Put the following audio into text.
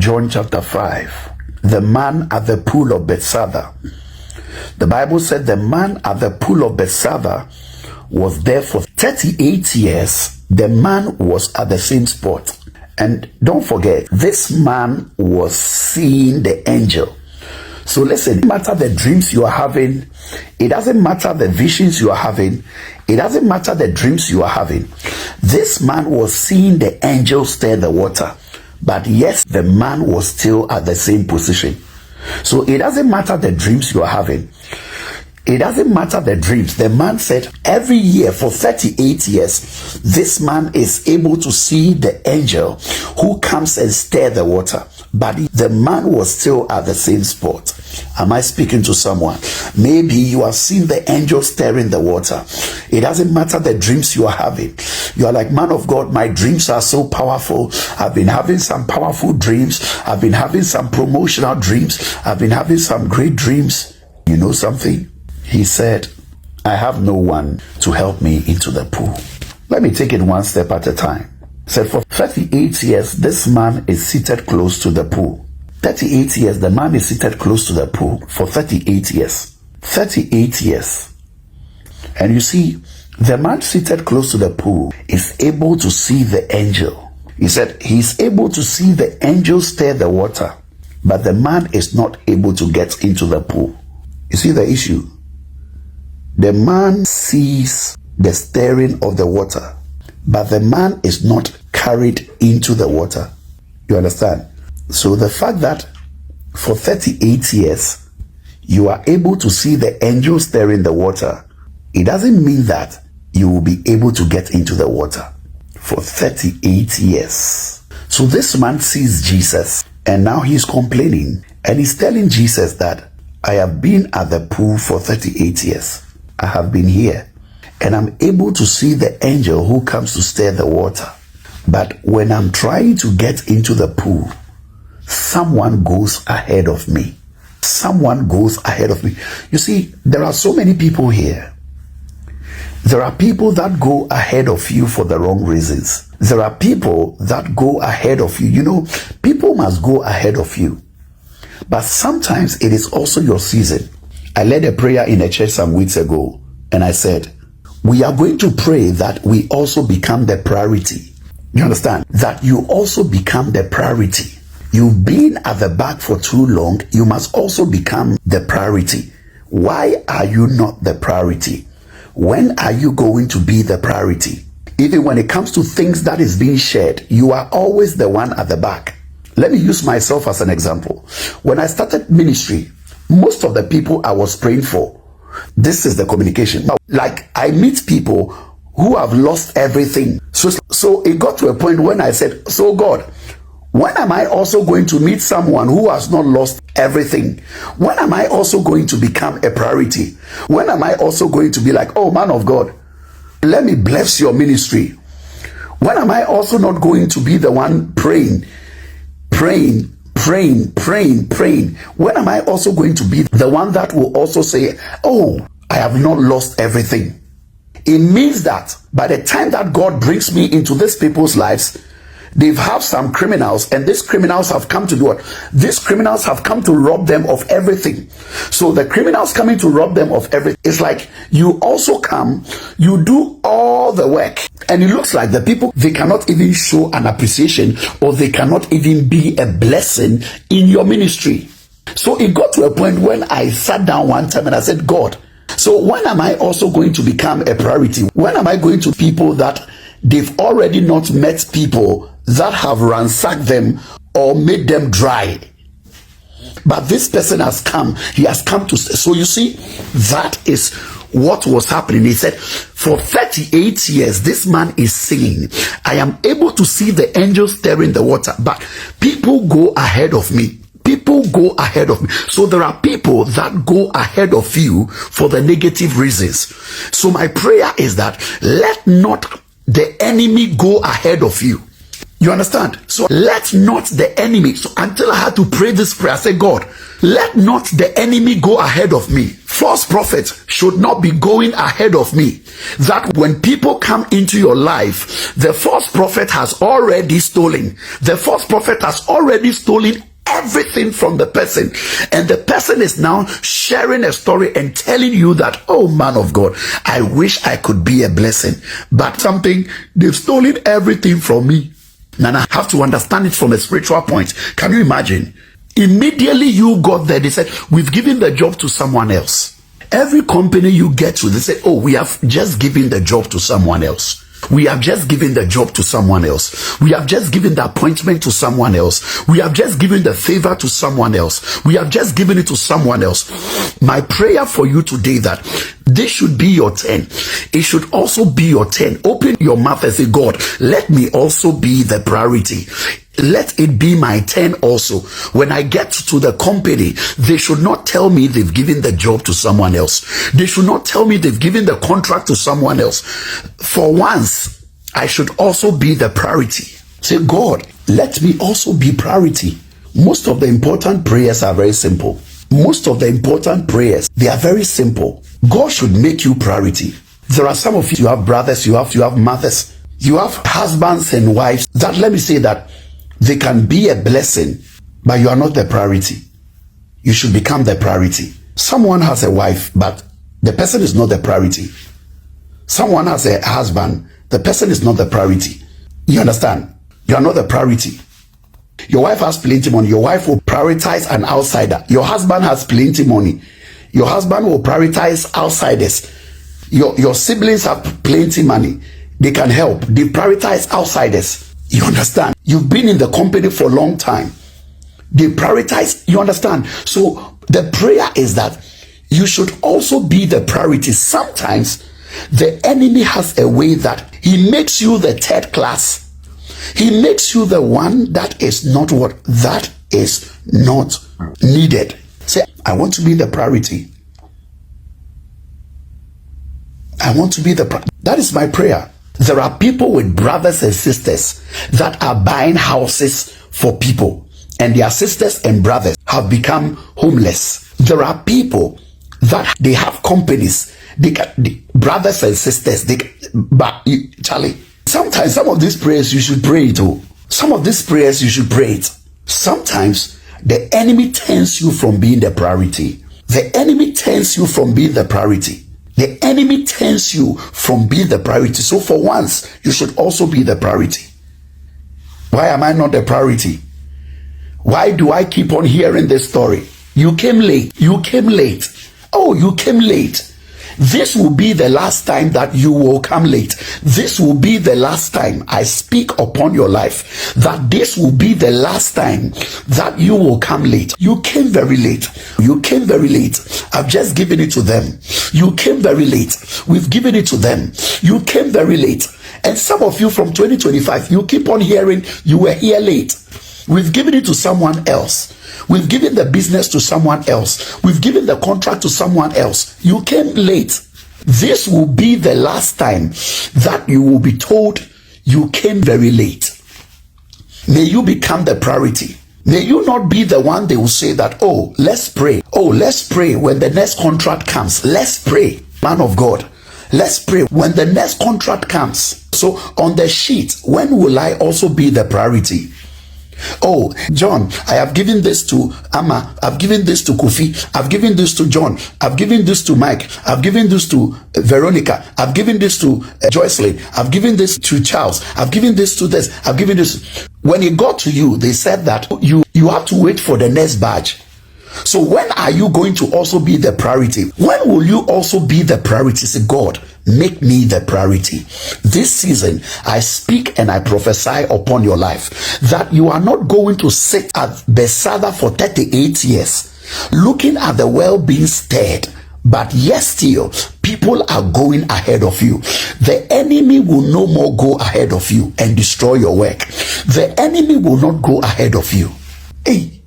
John chapter 5. The man at the pool of Bethesda. The Bible said the man at the pool of Bethesda was there for 38 years. The man was at the same spot. And don't forget, this man was seeing the angel. So listen, it doesn't matter the dreams you are having. It doesn't matter the visions you are having. It doesn't matter the dreams you are having. This man was seeing the angel stir the water. But yes, the man was still at the same position. So it doesn't matter the dreams you are having. It doesn't matter the dreams. The man said every year for 38 years, this man is able to see the angel who comes and stir the water. But the man was still at the same spot. Am I speaking to someone? Maybe you have seen the angel stirring the water. It doesn't matter the dreams you are having. You are like, man of God, my dreams are so powerful. I've been having some powerful dreams. I've been having some promotional dreams. I've been having some great dreams. You know something? He said, I have no one to help me into the pool. Let me take it one step at a time. He said, for 38 years, this man is seated close to the pool. 38 years, the man is seated close to the pool for 38 years. 38 years. And you see, the man seated close to the pool is able to see the angel. He said he's able to see the angel stir the water, but the man is not able to get into the pool. You see the issue? The man sees the stirring of the water, but the man is not carried into the water. You understand? So the fact that for 38 years, you are able to see the angel stirring the water, it doesn't mean that you will be able to get into the water for 38 years. So this man sees Jesus, and now he's complaining, and he's telling Jesus that I have been at the pool for 38 years. I have been here, and I'm able to see the angel who comes to stir the water. But when I'm trying to get into the pool, someone goes ahead of me. Someone goes ahead of me. You see, there are so many people here. There are people that go ahead of you for the wrong reasons. There are people that go ahead of you. You know, people must go ahead of you. But sometimes it is also your season. I led a prayer in a church some weeks ago, and I said, we are going to pray that we also become the priority. You understand? That you also become the priority. You've been at the back for too long. You must also become the priority. Why are you not the priority? When are you going to be the priority? Even when it comes to things that is being shared, you are always the one at the back. Let me use myself as an example. When I started ministry, most of the people I was praying for, this is the communication. Like, I meet people who have lost everything. So it got to a point when I said, so God, when am I also going to meet someone who has not lost everything? When am I also going to become a priority? When am I also going to be like, oh man of God, let me bless your ministry? When am I also not going to be the one praying? When am I also going to be the one that will also say, oh, I have not lost everything? It means that by the time that God brings me into these people's lives, they've have some criminals, and these criminals have come to do what? These criminals have come to rob them of everything. So the criminals coming to rob them of everything, it's like you also come, you do all the work, and it looks like the people, they cannot even show an appreciation, or they cannot even be a blessing in your ministry. So it got to a point when I sat down one time and I said, God, so when am I also going to become a priority? When am I going to people that they've already not met people that have ransacked them or made them dry? But this person has come, he has come to, so you see, that is what was happening. He said, for 38 years, this man is singing, I am able to see the angels stirring the water, but people go ahead of me. People go ahead of me. So there are people that go ahead of you for the negative reasons. So my prayer is that let not the enemy go ahead of you. You understand? So let not the enemy, so until I had to pray this prayer, I said, God, let not the enemy go ahead of me false prophet should not be going ahead of me. That when people come into your life, the false prophet has already stolen. The false prophet has already stolen everything from the person, and the person is now sharing a story and telling you that, oh man of God, I wish I could be a blessing, but they've stolen everything from me. Now I have to understand it from a spiritual point. Can you imagine? Immediately you got there, they said, we've given the job to someone else. Every company you get to, they say, oh, we have just given the job to someone else. We have just given the job to someone else. We have just given the appointment to someone else. We have just given the favor to someone else. We have just given it to someone else. My prayer for you today that this should be your turn. It should also be your turn. Open your mouth and say, God, let me also be the priority. Let it be my turn also. When I get to the company, they should not tell me they've given the job to someone else. They should not tell me they've given the contract to someone else. For once, I should also be the priority. Say, God, let me also be priority. Most of the important prayers are very simple. Most of the important prayers, they are very simple. God should make you priority. There are some of you have brothers, you have mothers, you have husbands and wives that, let me say that, they can be a blessing, but you are not the priority. You should become the priority. Someone has a wife, but the person is not the priority. Someone has a husband, the person is not the priority. You understand? You are not the priority. Your wife has plenty money. Your wife will prioritize an outsider. Your husband has plenty money. Your husband will prioritize outsiders. Your siblings have plenty money. They can help. They prioritize outsiders. You understand? You've been in the company for a long time. They prioritize. You understand? So the prayer is that you should also be the priority. Sometimes the enemy has a way that he makes you the third class. He makes you the one that is not what? That is not needed. Say, I want to be the priority. I want to be the priority. That is my prayer. There are people with brothers and sisters that are buying houses for people, and their sisters and brothers have become homeless. There are people that they have companies. The brothers and sisters, but Charlie, sometimes some of these prayers you should pray it. Oh, some of these prayers you should pray it. Sometimes the enemy turns you from being the priority. The enemy turns you from being the priority. The enemy turns you from being the priority. So for once, you should also be the priority. Why am I not the priority? Why do I keep on hearing this story? You came late. You came late. Oh, you came late. This will be the last time that you will come late. This will be the last time I speak upon your life, that this will be the last time that you will come late. You came very late. You came very late. I've just given it to them. You came very late. We've given it to them. You came very late. And some of you from 2025, you keep on hearing you were here late. We've given it to someone else. We've given the business to someone else. We've given the contract to someone else. You came late. This will be the last time that you will be told you came very late. May you become the priority. May you not be the one they will say that, oh, let's pray. Oh, let's pray when the next contract comes. Let's pray, man of God. Let's pray when the next contract comes. So on the sheet, when will I also be the priority? Oh, John, I have given this to Amma. I've given this to Kofi. I've given this to John. I've given this to Mike. I've given this to Veronica. I've given this to Joycelyn. I've given this to Charles. I've given this to this. I've given this. When it got to you, they said that you have to wait for the next batch. So when are you going to also be the priority? When will you also be the priority? Say, God, make me the priority. This season, I speak and I prophesy upon your life that you are not going to sit at Bethesda for 38 years, looking at the well being stirred. But yes, still, people are going ahead of you. The enemy will no more go ahead of you and destroy your work. The enemy will not go ahead of you. Hey,